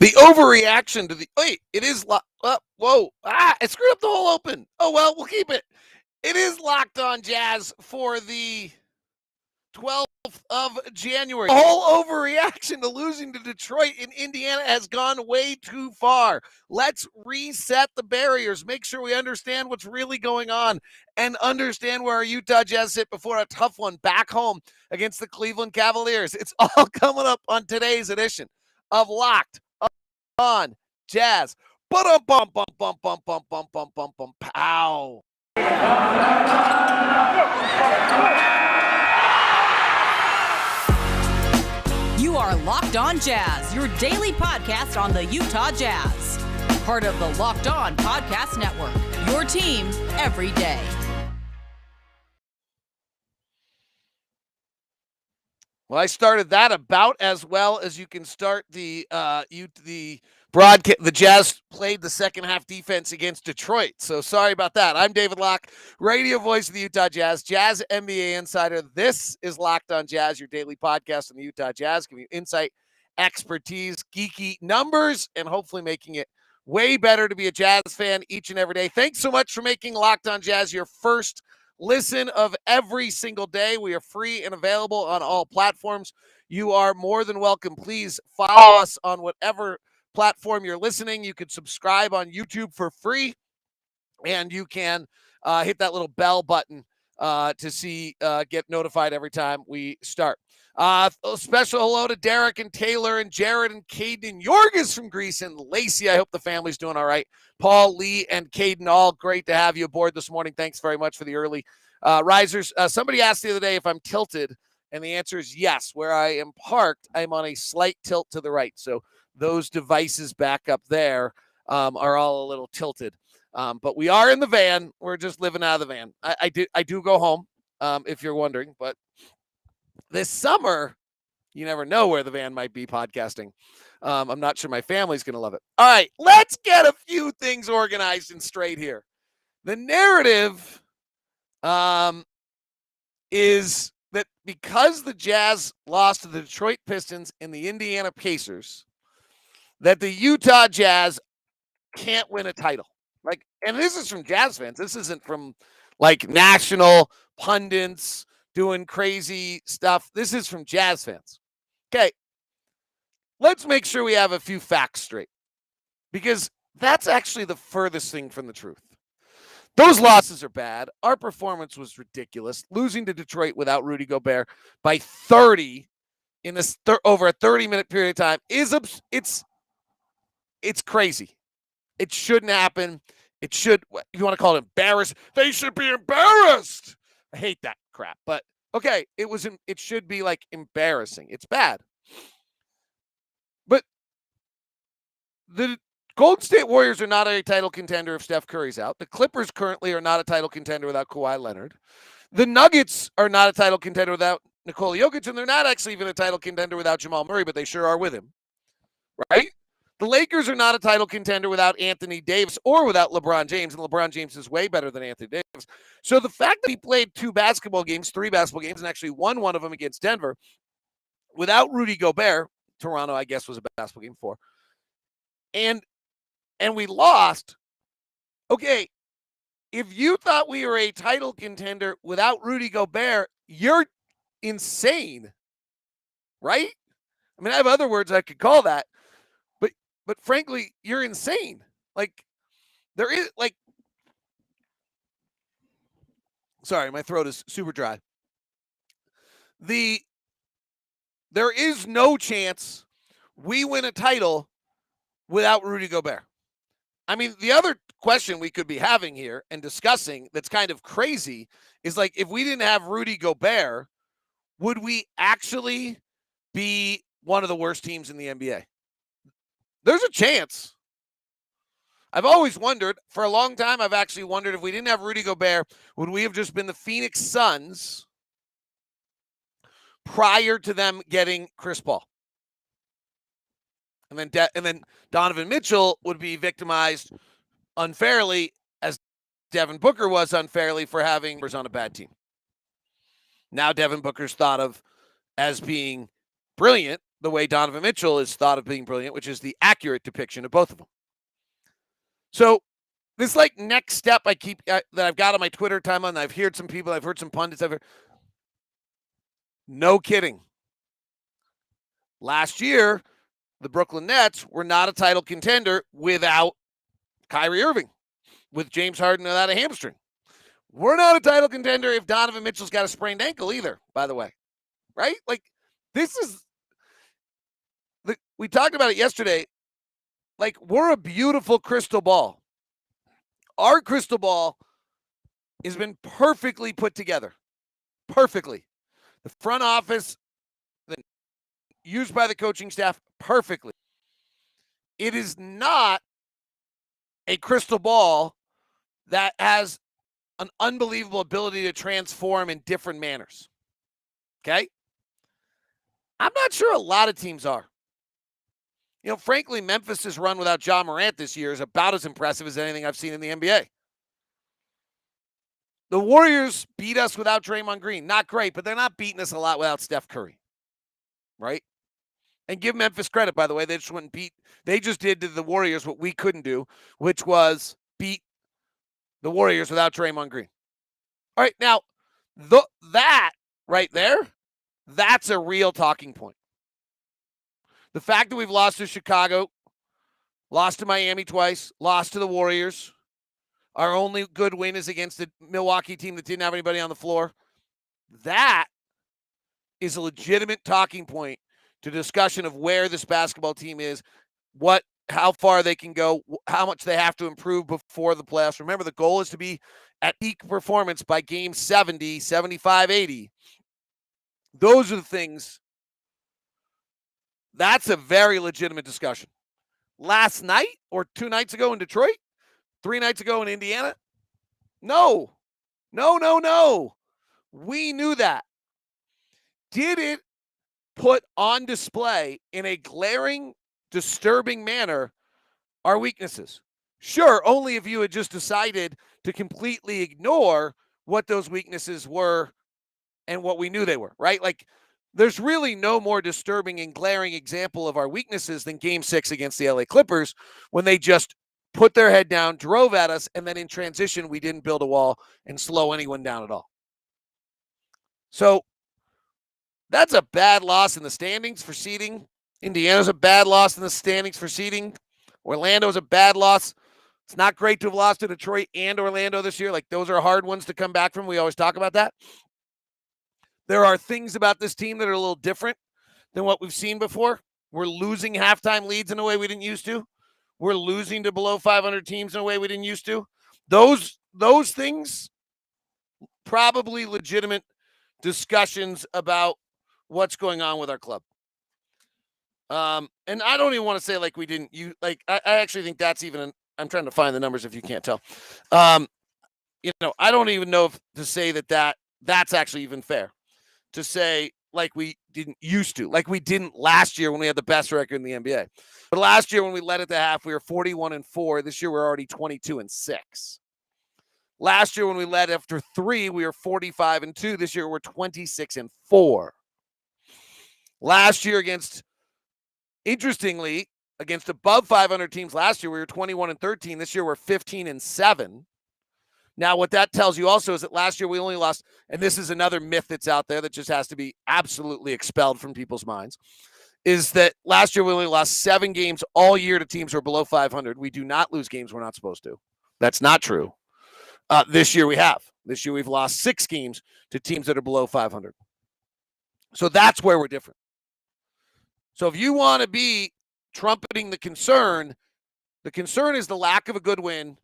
The overreaction to the it is whoa, I screwed up the whole open. Oh well, we'll keep it. It is Locked On Jazz for the 12th of January. The whole overreaction to losing to Detroit in Indiana has gone way too far. Let's reset the barriers, make sure we understand what's really going on, and understand where our Utah Jazz sit before a tough one back home against the Cleveland Cavaliers. It's all coming up on today's edition of Locked On Jazz. Pow. You are Locked On Jazz, your daily podcast on the Utah Jazz. Part of the Locked On Podcast Network, your team every day. Well, I started that about as well as you can start the broadcast. The Jazz played the second half defense against Detroit. So sorry about that. I'm David Locke, radio voice of the Utah Jazz, Jazz NBA insider. This is Locked On Jazz, your daily podcast on the Utah Jazz, giving you insight, expertise, geeky numbers, and hopefully making it way better to be a Jazz fan each and every day. Thanks so much for making Locked On Jazz your first listen of every single day. We are free and available on all platforms. You are more than welcome. Please follow us on whatever platform you're listening. You can subscribe on YouTube for free, and you can hit that little bell button to get notified every time we start. A special hello to Derek and Taylor and Jared and Caden and Yorgis from Greece and Lacey. I hope the family's doing all right. Paul, Lee, and Caden, all great to have you aboard this morning. Thanks very much for the early risers. Somebody asked the other day if I'm tilted, and the answer is yes. Where I am parked, I'm on a slight tilt to the right. So those devices back up there are all a little tilted. But we are in the van. We're just living out of the van. I do go home, if you're wondering. But this summer, you never know where the van might be podcasting. I'm not sure my family's going to love it. All right, let's get a few things organized and straight here. The narrative is that because the Jazz lost to the Detroit Pistons and the Indiana Pacers, that the Utah Jazz can't win a title. And this is from Jazz fans. This isn't from national pundits doing crazy stuff. This is from Jazz fans. Okay. Let's make sure we have a few facts straight, because that's actually the furthest thing from the truth. Those losses are bad. Our performance was ridiculous. Losing to Detroit without Rudy Gobert by 30 in this over a 30-minute period of time is it's crazy. It shouldn't happen. It should, if you want to call it embarrassed, they should be embarrassed. I hate that crap, but okay, it should be embarrassing. It's bad. But the Golden State Warriors are not a title contender if Steph Curry's out. The Clippers currently are not a title contender without Kawhi Leonard. The Nuggets are not a title contender without Nikola Jokic, and they're not actually even a title contender without Jamal Murray, but they sure are with him, right? The Lakers are not a title contender without Anthony Davis or without LeBron James, and LeBron James is way better than Anthony Davis. So the fact that he played 3 basketball games, and actually won one of them against Denver without Rudy Gobert, Toronto, I guess, was a basketball game 4, and we lost. Okay, if you thought we were a title contender without Rudy Gobert, you're insane, right? I mean, I have other words I could call that. But frankly, you're insane. There is sorry, my throat is super dry. There is no chance we win a title without Rudy Gobert. I mean, the other question we could be having here and discussing that's kind of crazy is if we didn't have Rudy Gobert, would we actually be one of the worst teams in the NBA? There's a chance. I've always wondered, for a long time, I've actually wondered if we didn't have Rudy Gobert, would we have just been the Phoenix Suns prior to them getting Chris Paul? And then Donovan Mitchell would be victimized unfairly, as Devin Booker was unfairly for having numbers on a bad team. Now Devin Booker's thought of as being brilliant the way Donovan Mitchell is thought of being brilliant, which is the accurate depiction of both of them. So this like next step that I've got on my Twitter timeline, I've heard some people, I've heard some pundits, no kidding. Last year, the Brooklyn Nets were not a title contender without Kyrie Irving, with James Harden without a hamstring. We're not a title contender if Donovan Mitchell's got a sprained ankle either, by the way. Right? Like, this is, we talked about it yesterday. Like, we're a beautiful crystal ball. Our crystal ball has been perfectly put together. Perfectly. The front office, used by the coaching staff, perfectly. It is not a crystal ball that has an unbelievable ability to transform in different manners. Okay? I'm not sure a lot of teams are. You know, frankly, Memphis' run without Ja Morant this year is about as impressive as anything I've seen in the NBA. The Warriors beat us without Draymond Green. Not great, but they're not beating us a lot without Steph Curry. Right? And give Memphis credit, by the way. They just did to the Warriors what we couldn't do, which was beat the Warriors without Draymond Green. All right, now, that right there, that's a real talking point. The fact that we've lost to Chicago, lost to Miami twice, lost to the Warriors, our only good win is against the Milwaukee team that didn't have anybody on the floor. That is a legitimate talking point to discussion of where this basketball team is, how far they can go, how much they have to improve before the playoffs. Remember, the goal is to be at peak performance by game 70, 75, 80. Those are the things. That's a very legitimate discussion. Last night or 2 nights ago in Detroit, 3 nights ago in Indiana, no. We knew that. Did it put on display in a glaring, disturbing manner our weaknesses? Sure, only if you had just decided to completely ignore what those weaknesses were and what we knew they were, right? Like, there's really no more disturbing and glaring example of our weaknesses than Game 6 against the LA Clippers, when they just put their head down, drove at us, and then in transition, we didn't build a wall and slow anyone down at all. So that's a bad loss in the standings for seeding. Indiana's a bad loss in the standings for seeding. Orlando's a bad loss. It's not great to have lost to Detroit and Orlando this year. Like, those are hard ones to come back from. We always talk about that. There are things about this team that are a little different than what we've seen before. We're losing halftime leads in a way we didn't used to. We're losing to below 500 teams in a way we didn't used to. Those things, probably legitimate discussions about what's going on with our club. And I don't even want to say like we didn't use, like, I actually think that's even, I'm trying to find the numbers if you can't tell. You know, I don't even know if to say that's actually even fair to say like we didn't used to, like we didn't last year when we had the best record in the NBA. But last year when we led at the half, we were 41-4. This year we're already 22-6. Last year when we led after 3, we were 45-2. This year we're 26-4. Last year interestingly, against above 500 teams last year, we were 21-13. This year we're 15-7. Now, what that tells you also is that last year we only lost, and this is another myth that's out there that just has to be absolutely expelled from people's minds, is that last year we only lost 7 games all year to teams who are below 500. We do not lose games we're not supposed to. That's not true. This year we have. This year we've lost 6 games to teams that are below 500. So that's where we're different. So if you want to be trumpeting the concern is the lack of a good win,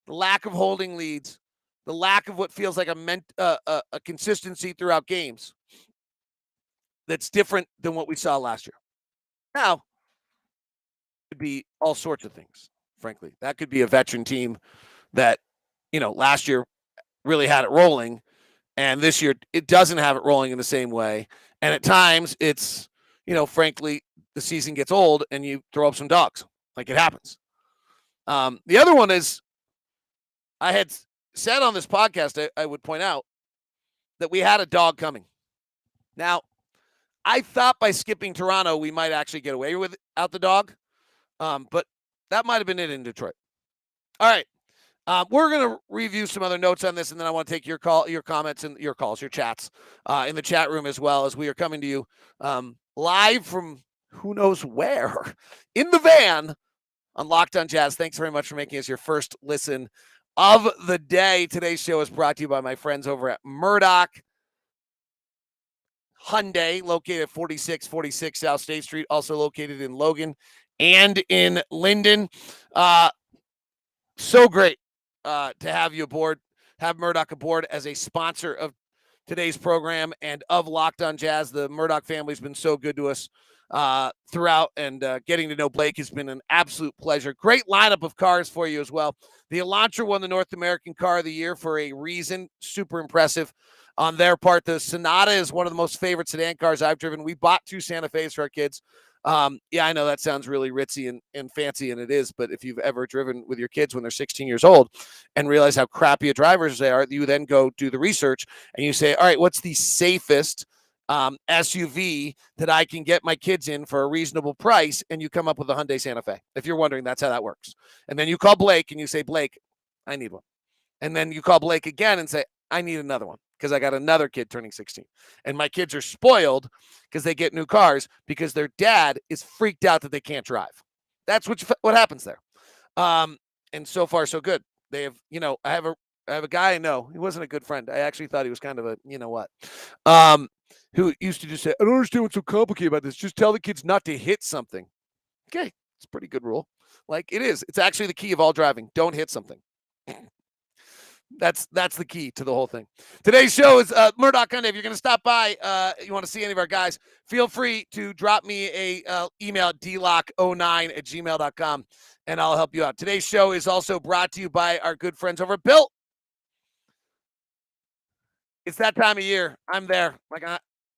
the lack of holding leads, the lack of what feels like a consistency throughout games that's different than what we saw last year. Now, it could be all sorts of things, frankly. That could be a veteran team that, you know, last year really had it rolling, and this year it doesn't have it rolling in the same way. And at times it's, you know, frankly, the season gets old and you throw up some dogs. Like, it happens. The other one is, I had said on this podcast, I would point out that we had a dog coming. Now, I thought by skipping Toronto, we might actually get away without the dog. But that might have been it in Detroit. All right. We're going to review some other notes on this, and then I want to take your comments, and your calls, your chats in the chat room as well, as we are coming to you live from who knows where in the van on Locked On Jazz. Thanks very much for making us your first listen of the day. Today's show is brought to you by my friends over at Murdoch Hyundai, located at 4646 South State Street, also located in Logan and in Linden. So great to have you aboard, have Murdoch aboard as a sponsor of today's program and of Locked On Jazz. The Murdoch family's been so good to us throughout, and getting to know Blake has been an absolute pleasure. Great lineup of cars for you as well. The Elantra won the North American Car of the Year for a reason. Super impressive on their part. The Sonata is one of the most favorite sedan cars I've driven. We bought 2 Santa Fe's for our kids. Yeah, I know that sounds really ritzy and fancy, and it is, but if you've ever driven with your kids when they're 16 years old and realize how crappy of drivers they are, you then go do the research and you say, all right, what's the safest SUV that I can get my kids in for a reasonable price? And you come up with a Hyundai Santa Fe. If you're wondering, that's how that works. And then you call Blake and you say, Blake, I need one. And then you call Blake again and say, I need another one, because I got another kid turning 16. And my kids are spoiled because they get new cars because their dad is freaked out that they can't drive. That's what happens there. And so far, so good. They have, I have a guy I know. He wasn't a good friend. I actually thought he was kind of a, who used to just say, I don't understand what's so complicated about this. Just tell the kids not to hit something. Okay. It's a pretty good rule. Like, it is. It's actually the key of all driving. Don't hit something. That's the key to the whole thing. Today's show is Murdoch Hyundai. If you're going to stop by, you want to see any of our guys, feel free to drop me a email at dlock09@gmail.com, and I'll help you out. Today's show is also brought to you by our good friends over at Built. It's that time of year. I'm there.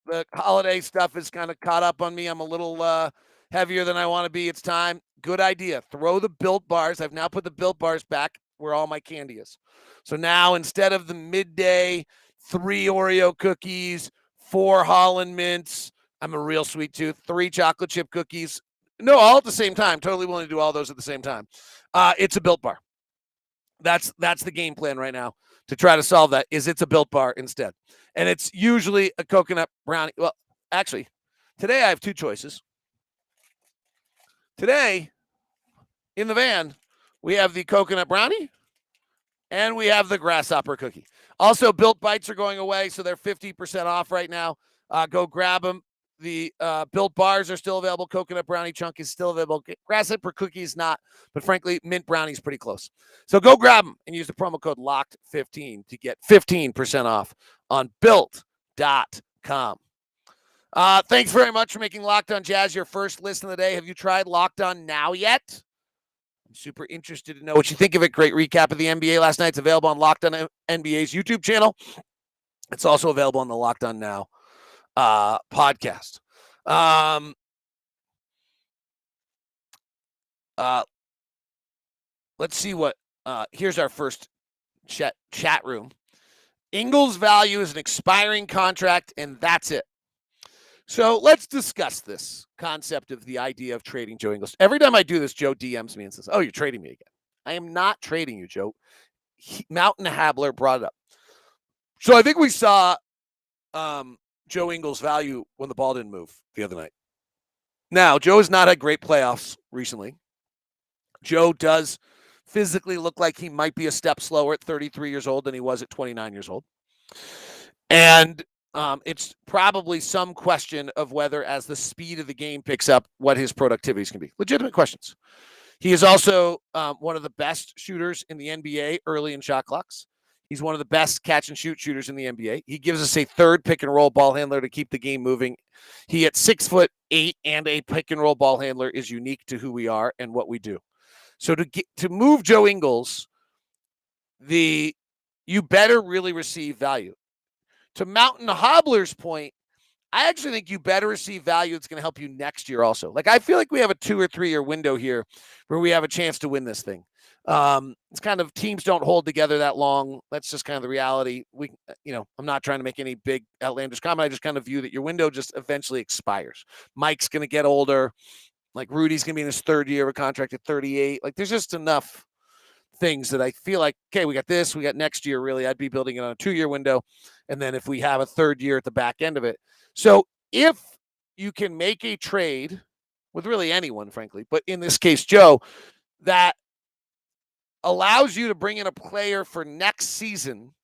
The holiday stuff is kind of caught up on me. I'm a little heavier than I want to be. It's time. Good idea. Throw the Built bars. I've now put the Built bars back where all my candy is. So now, instead of the midday 3 Oreo cookies, 4 Holland Mints, I'm a real sweet tooth, 3 chocolate chip cookies. No, all at the same time. Totally willing to do all those at the same time. It's a Built bar. That's the game plan right now to try to solve that. It's a Built bar instead. And it's usually a coconut brownie. Well, actually, today I have 2 choices. Today, in the van, we have the coconut brownie and we have the grasshopper cookie. Also, Built Bites are going away, so they're 50% off right now. Go grab them. The Built bars are still available. Coconut brownie chunk is still available. Grasshopper cookie is not, but frankly, mint brownie is pretty close. So go grab them and use the promo code LOCKED15 to get 15% off on Built.com. Thanks very much for making Locked On Jazz your first listen of the day. Have you tried Locked On Now yet? I'm super interested to know what you think of it. Great recap of the NBA last night. It's available on Locked On NBA's YouTube channel. It's also available on the Locked On Now podcast. Let's see what here's our first chat room. Ingles' value is an expiring contract, and that's it. So let's discuss this concept of the idea of trading Joe Ingles. Every time I do this, Joe DMs me and says, oh, you're trading me again. I am not trading you, Joe. Mountain Habler brought it up. So I think we saw Joe Ingles' value when the ball didn't move the other night. Now, Joe has not had great playoffs recently. Joe does physically look like he might be a step slower at 33 years old than he was at 29 years old. And it's probably some question of whether, as the speed of the game picks up, what his productivities can be. Legitimate questions. He is also one of the best shooters in the NBA early in shot clocks. He's one of the best catch-and-shoot shooters in the NBA. He gives us a third pick-and-roll ball handler to keep the game moving. He, at 6'8" and a pick-and-roll ball handler, is unique to who we are and what we do. So to move Joe Ingles, you better really receive value. To Mountain Hobbler's point, I actually think you better receive value that's going to help you next year also. Like, I feel like we have a 2 or 3 year window here where we have a chance to win this thing. It's kind of teams don't hold together that long. That's just kind of the reality. I'm not trying to make any big outlandish comment. I just kind of view that your window just eventually expires. Mike's going to get older. Like, Rudy's going to be in his third year of a contract at 38. Like, there's just enough things that I feel like, okay, we got this, we got next year. Really, I'd be building it on a 2 year window. And then if we have a third year at the back end of it. So if you can make a trade with really anyone, frankly, but in this case, Joe, that allows you to bring in a player for next season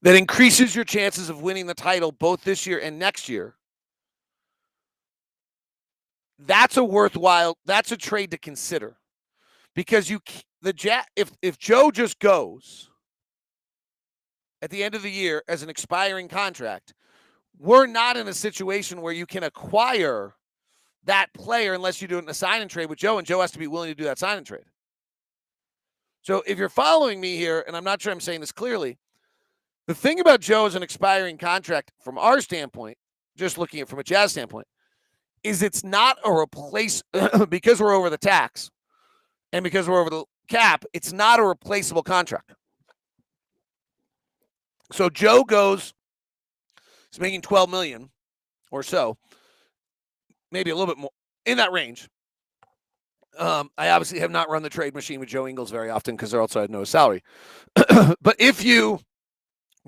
that increases your chances of winning the title both this year and next year, that's a trade to consider. Because if Joe just goes at the end of the year as an expiring contract, we're not in a situation where you can acquire that player unless you do it in a sign and trade with Joe, and Joe has to be willing to do that sign and trade. So if you're following me here, and I'm not sure I'm saying this clearly, the thing about Joe as an expiring contract from our standpoint, just looking at it from a Jazz standpoint, is it's not a replace because we're over the tax and because we're over the cap, it's not a replaceable contract. So Joe goes, he's making $12 million or so, maybe a little bit more in that range. I obviously have not run the trade machine with Joe Ingles very often because they're also I know his salary. But if you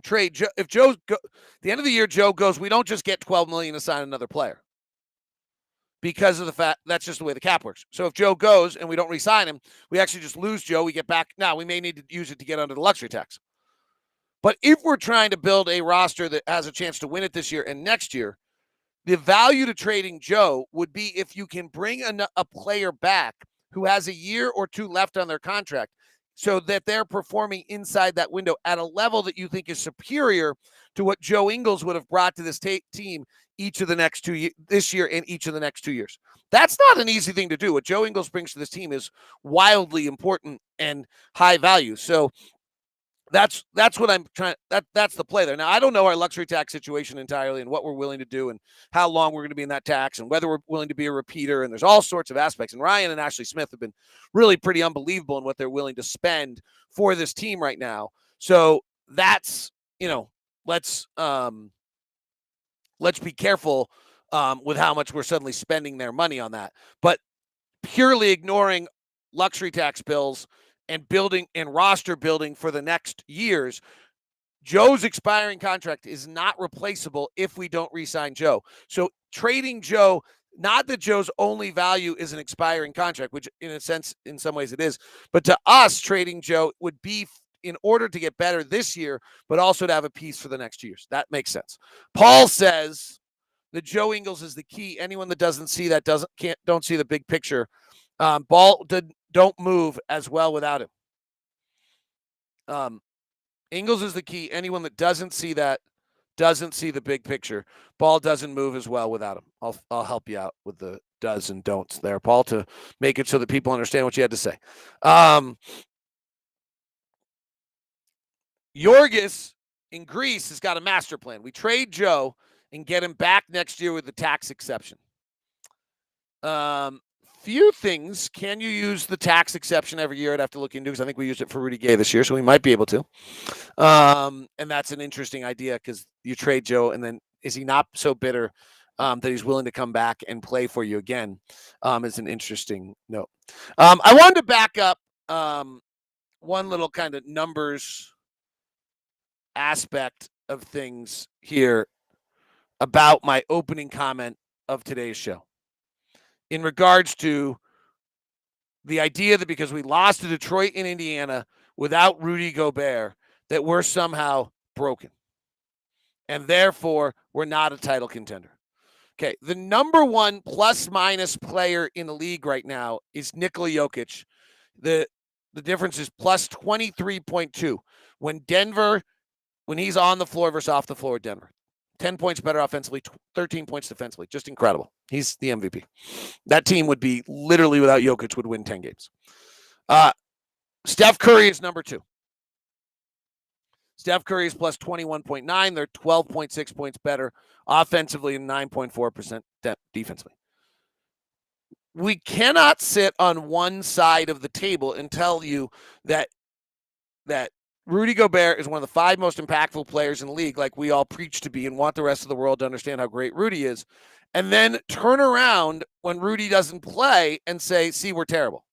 trade Joe, at the end of the year, Joe goes, we don't just get $12 million to sign another player because of the fact that's just the way the cap works. So if Joe goes and we don't re-sign him, we actually just lose Joe. We get back. Now we may need to use it to get under the luxury tax. But if we're trying to build a roster that has a chance to win it this year and next year, the value to trading Joe would be if you can bring a player back who has a year or two left on their contract so that they're performing inside that window at a level that you think is superior to what Joe Ingles would have brought to this team each of the next 2 years, this year and each of the next 2 years. That's not an easy thing to do. What Joe Ingles brings to this team is wildly important and high value. So that's what I'm trying. That's the play there. Now, I don't know our luxury tax situation entirely and what we're willing to do and how long we're going to be in that tax and whether we're willing to be a repeater. And there's all sorts of aspects. And Ryan and Ashley Smith have been really pretty unbelievable in what they're willing to spend for this team right now. So that's, let's be careful with how much we're suddenly spending their money on that. But purely ignoring luxury tax bills and building and roster building for the next years, Joe's expiring contract is not replaceable if we don't re-sign Joe. So trading Joe, not that Joe's only value is an expiring contract, which in a sense, in some ways it is, but to us, trading Joe would be in order to get better this year, but also to have a piece for the next years. That makes sense. Paul says that Joe Ingles is the key. Anyone that doesn't see that don't see the big picture. Don't move as well without him. Ingles is the key. Anyone that doesn't see that doesn't see the big picture. Ball doesn't move as well without him. I'll help you out with the does and don'ts there, Paul, to make it so that people understand what you had to say. Yorgis in Greece has got a master plan. We trade Joe and get him back next year with the tax exception. Few things. Can you use the tax exception every year? I'd have to look into because I think we used it for Rudy Gay this year, so we might be able to. And that's an interesting idea because you trade Joe, and then is he not so bitter that he's willing to come back and play for you again? Is an interesting note. I wanted to back up one little kind of numbers aspect of things here about my opening comment of today's show. In regards to the idea that because we lost to Detroit and Indiana without Rudy Gobert, that we're somehow broken. And therefore, we're not a title contender. Okay, the number one plus-minus player in the league right now is Nikola Jokic. The difference is plus 23.2. When he's on the floor versus off the floor at Denver. 10 points better offensively, 13 points defensively. Just incredible. He's the MVP. That team would be literally without Jokic would win 10 games. Steph Curry is number 2. Steph Curry is plus 21.9. They're 12.6 points better offensively and 9.4% defensively. We cannot sit on one side of the table and tell you that Rudy Gobert is one of the 5 most impactful players in the league, like we all preach to be and want the rest of the world to understand how great Rudy is, and then turn around when Rudy doesn't play and say, see, we're terrible.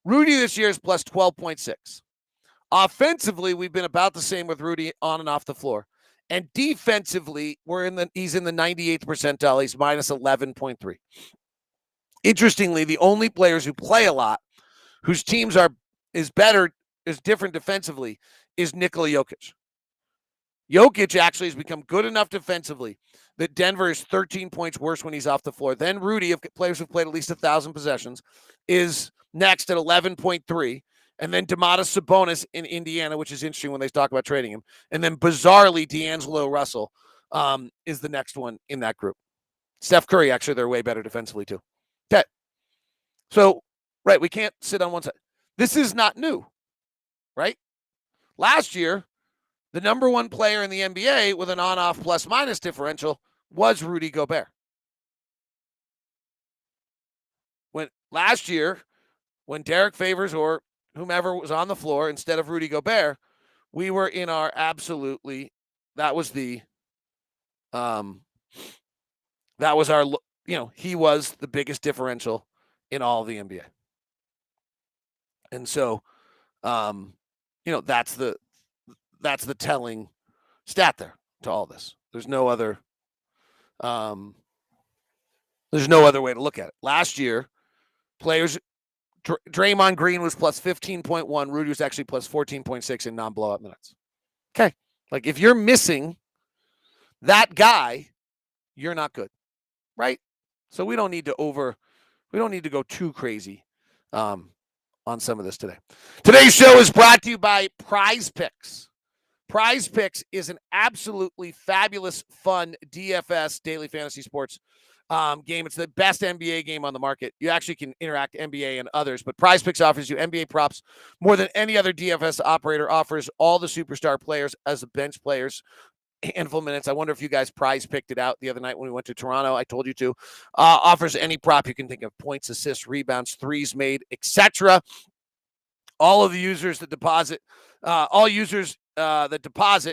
Rudy this year is plus 12.6. Offensively, we've been about the same with Rudy on and off the floor. And defensively, he's in the 98th percentile. He's minus 11.3. Interestingly, the only players who play a lot, whose teams is different defensively, is Nikola Jokic. Jokic actually has become good enough defensively that Denver is 13 points worse when he's off the floor. Then Rudy, of players who've played at least 1,000 possessions, is next at 11.3. And then Domantas Sabonis in Indiana, which is interesting when they talk about trading him. And then bizarrely, D'Angelo Russell is the next one in that group. Steph Curry, actually, they're way better defensively too. Okay. So, right, we can't sit on one side. This is not new, right? Last year, the number one player in the NBA with an on-off plus-minus differential was Rudy Gobert. Last year, when Derek Favors or whomever was on the floor instead of Rudy Gobert, we were in our that was he was the biggest differential in all of the NBA. And so, that's the telling stat there to all this. There's no other way to look at it. Last year, players, Draymond Green was plus 15.1. Rudy was actually plus 14.6 in non-blowout minutes. Okay. Like, if you're missing that guy, you're not good, right? So we don't need to go too crazy on some of this today. Today's show is brought to you by Prize Picks. Prize Picks is an absolutely fabulous, fun DFS, daily fantasy sports game. It's the best NBA game on the market. You actually can interact NBA and others, but Prize Picks offers you NBA props more than any other DFS operator. Offers all the superstar players as the bench players. Handful of minutes. I wonder if you guys prize picked it out the other night when we went to Toronto. I told you to. Offers any prop you can think of: points, assists, rebounds, threes made, etc. All of the users that deposit,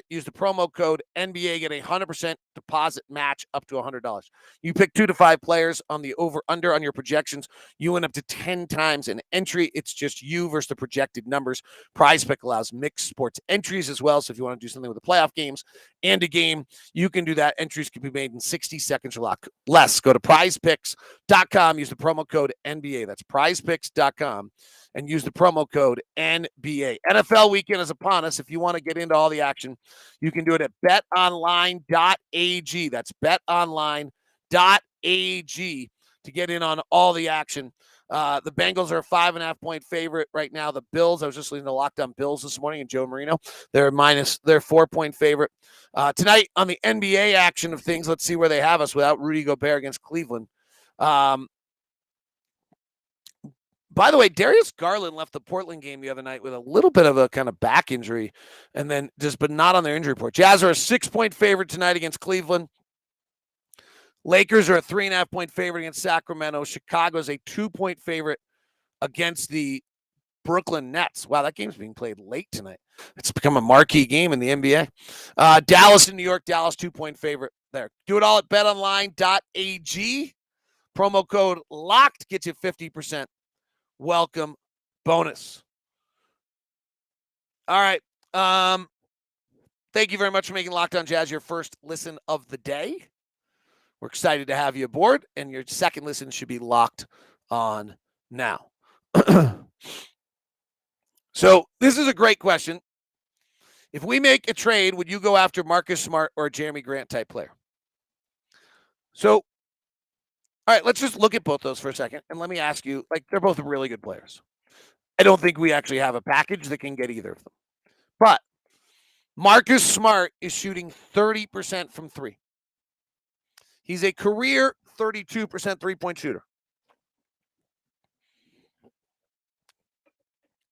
use the promo code NBA, get a 100% deposit match up to $100. You pick 2 to 5 players on the over/under on your projections. You win up to 10 times an entry. It's just you versus the projected numbers. Prize Pick allows mixed sports entries as well. So if you want to do something with the playoff games and a game, you can do that. Entries can be made in 60 seconds or less. Go to prizepicks.com. Use the promo code NBA. That's prizepicks.com. And use the promo code NBA. NFL weekend is upon us. If you want to get into all the action, you can do it at betonline.ag. That's betonline.ag to get in on all the action. The Bengals are a 5.5-point favorite right now. The Bills, I was just listening to Locked On Bills this morning and Joe Marino. They're 4-point favorite. Tonight on the NBA action of things, let's see where they have us without Rudy Gobert against Cleveland. By the way, Darius Garland left the Portland game the other night with a little bit of a kind of back injury, but not on their injury report. Jazz are a 6-point favorite tonight against Cleveland. Lakers are a 3.5-point favorite against Sacramento. Chicago is a 2-point favorite against the Brooklyn Nets. Wow, that game's being played late tonight. It's become a marquee game in the NBA. Dallas and New York. Dallas 2-point favorite there. Do it all at betonline.ag. Promo code LOCKED gets you 50% welcome bonus. All right. Thank you very much for making Locked On Jazz your first listen of the day. We're excited to have you aboard, and your second listen should be locked on now. So this is a great question. If we make a trade, would you go after Marcus Smart or a Jeremy Grant type player? So, all right, let's just look at both those for a second. And let me ask you, they're both really good players. I don't think we actually have a package that can get either of them. But Marcus Smart is shooting 30% from 3. He's a career 32% three-point shooter.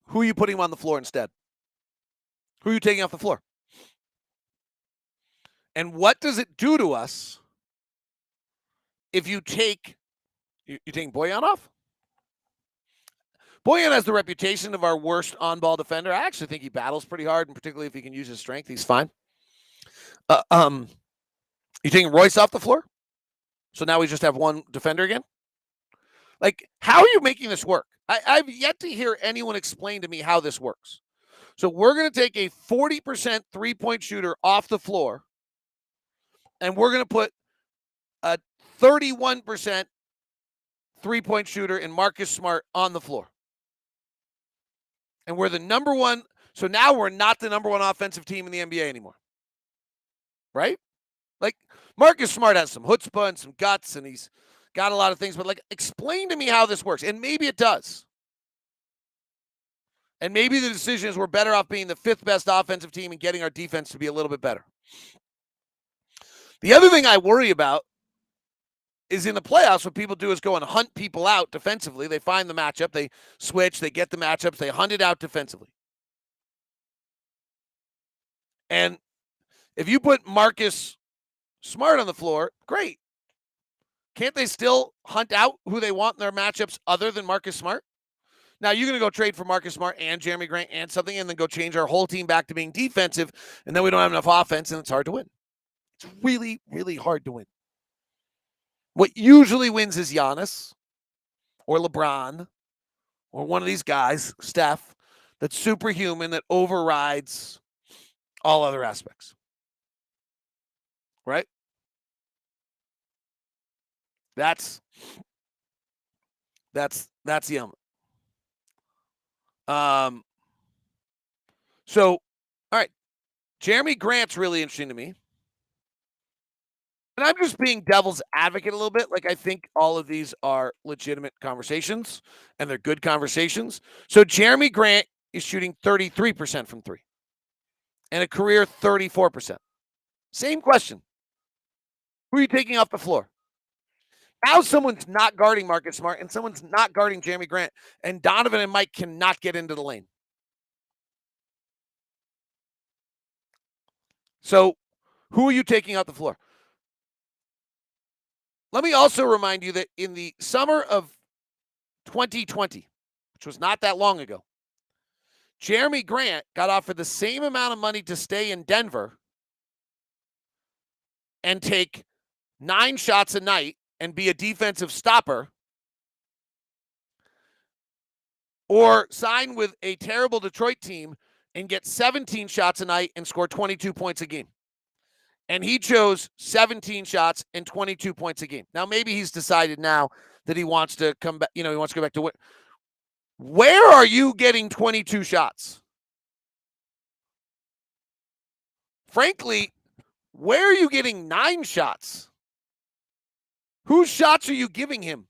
Who are you putting him on the floor instead? Who are you taking off the floor? And what does it do to us if you take you taking Bojan off? Bojan has the reputation of our worst on-ball defender. I actually think he battles pretty hard, and particularly if he can use his strength, he's fine. You taking Royce off the floor? So now we just have one defender again? Like, how are you making this work? I've yet to hear anyone explain to me how this works. So we're going to take a 40% three-point shooter off the floor, and we're going to put a 31% three-point shooter in Marcus Smart on the floor. And we're the number one. So now we're not the number one offensive team in the NBA anymore. Right? Like, Marcus Smart has some chutzpah and some guts, and he's got a lot of things. But, like, explain to me how this works. And maybe it does. And maybe the decision is we're better off being the fifth best offensive team and getting our defense to be a little bit better. The other thing I worry about is in the playoffs, what people do is go and hunt people out defensively. They find the matchup, they switch, they get the matchups, they hunt it out defensively. And if you put Marcus Smart on the floor, great. Can't they still hunt out who they want in their matchups other than Marcus Smart? Now, you're going to go trade for Marcus Smart and Jeremy Grant and something, and then go change our whole team back to being defensive, and then we don't have enough offense, and it's hard to win. It's really, really hard to win. What usually wins is Giannis or LeBron or one of these guys, Steph, that's superhuman, that overrides all other aspects. Right? That's the element. So, all right. Jeremy Grant's really interesting to me. And I'm just being devil's advocate a little bit. Like, I think all of these are legitimate conversations, and they're good conversations. So Jeremy Grant is shooting 33% from three and a career 34%. Same question. Who are you taking off the floor? Now someone's not guarding Marcus Smart and someone's not guarding Jeremy Grant, and Donovan and Mike cannot get into the lane. So who are you taking off the floor? Let me also remind you that in the summer of 2020, which was not that long ago, Jeremy Grant got offered the same amount of money to stay in Denver and take 9 shots a night and be a defensive stopper, or sign with a terrible Detroit team and get 17 shots a night and score 22 points a game. And he chose 17 shots and 22 points a game. Now, maybe he's decided now that he wants to come back, he wants to go back to where are you getting 22 shots? Frankly, where are you getting 9 shots? Whose shots are you giving him?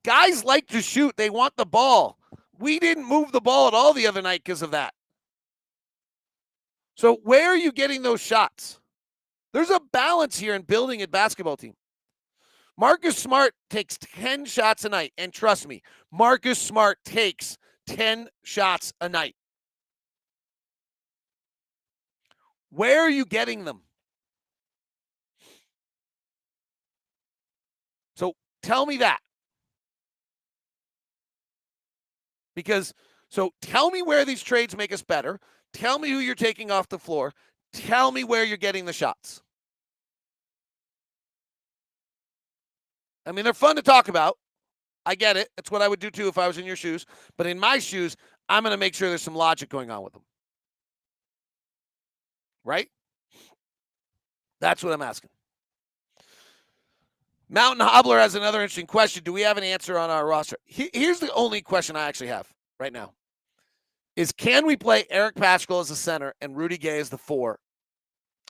Guys like to shoot. They want the ball. We didn't move the ball at all the other night because of that. So where are you getting those shots? There's a balance here in building a basketball team. Marcus Smart takes 10 shots a night. And trust me, Marcus Smart takes 10 shots a night. Where are you getting them? So tell me that. So tell me where these trades make us better. Tell me who you're taking off the floor. Tell me where you're getting the shots. I mean, they're fun to talk about. I get it. That's what I would do too if I was in your shoes. But in my shoes, I'm going to make sure there's some logic going on with them. Right? That's what I'm asking. Mountain Hobbler has another interesting question. Do we have an answer on our roster? Here's the only question I actually have right now. Is can we play Eric Paschal as the center and Rudy Gay as the 4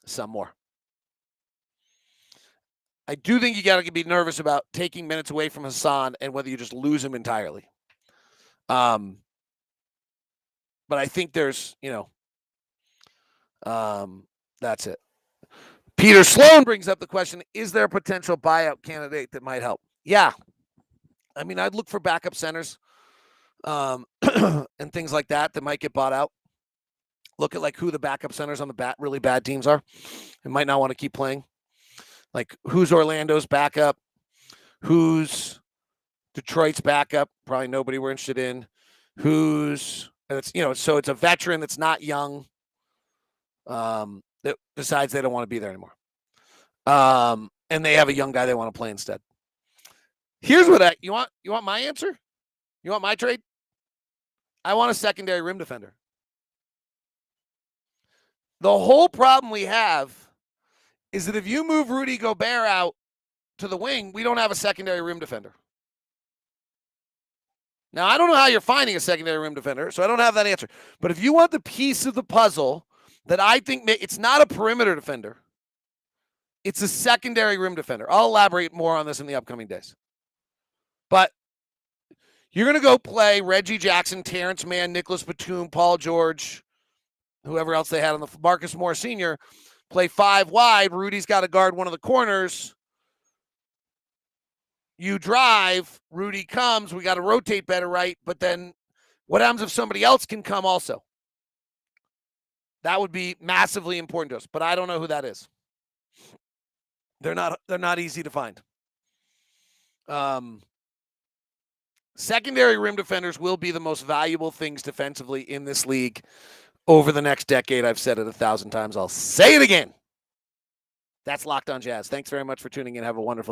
some more? I do think you got to be nervous about taking minutes away from Hassan and whether you just lose him entirely. But I think there's, that's it. Peter Sloan brings up the question, is there a potential buyout candidate that might help? Yeah. I mean, I'd look for backup centers and things like that might get bought out. look at like who the backup centers on the really bad teams are and might not want to keep playing. Like who's Orlando's backup? Who's Detroit's backup? Probably nobody we're interested in. Who's, it's, so it's a veteran that's not young that decides they don't want to be there anymore. And they have a young guy they want to play instead. Here's what you want my answer? You want my trade? I want a secondary rim defender. The whole problem we have is that if you move Rudy Gobert out to the wing, we don't have a secondary rim defender. Now, I don't know how you're finding a secondary rim defender, so I don't have that answer. But if you want the piece of the puzzle that I think it's not a perimeter defender, it's a secondary rim defender. I'll elaborate more on this in the upcoming days. But you're going to go play Reggie Jackson, Terrence Mann, Nicholas Batum, Paul George, whoever else they had on the Marcus Morris Sr., play 5 wide. Rudy's got to guard one of the corners. You drive, Rudy comes, we got to rotate better, right? But then what happens if somebody else can come also? That would be massively important to us, but I don't know who that is. They're not easy to find. Secondary rim defenders will be the most valuable things defensively in this league over the next decade. I've said it 1,000 times. I'll say it again. That's Locked On Jazz. Thanks very much for tuning in. Have a wonderful day.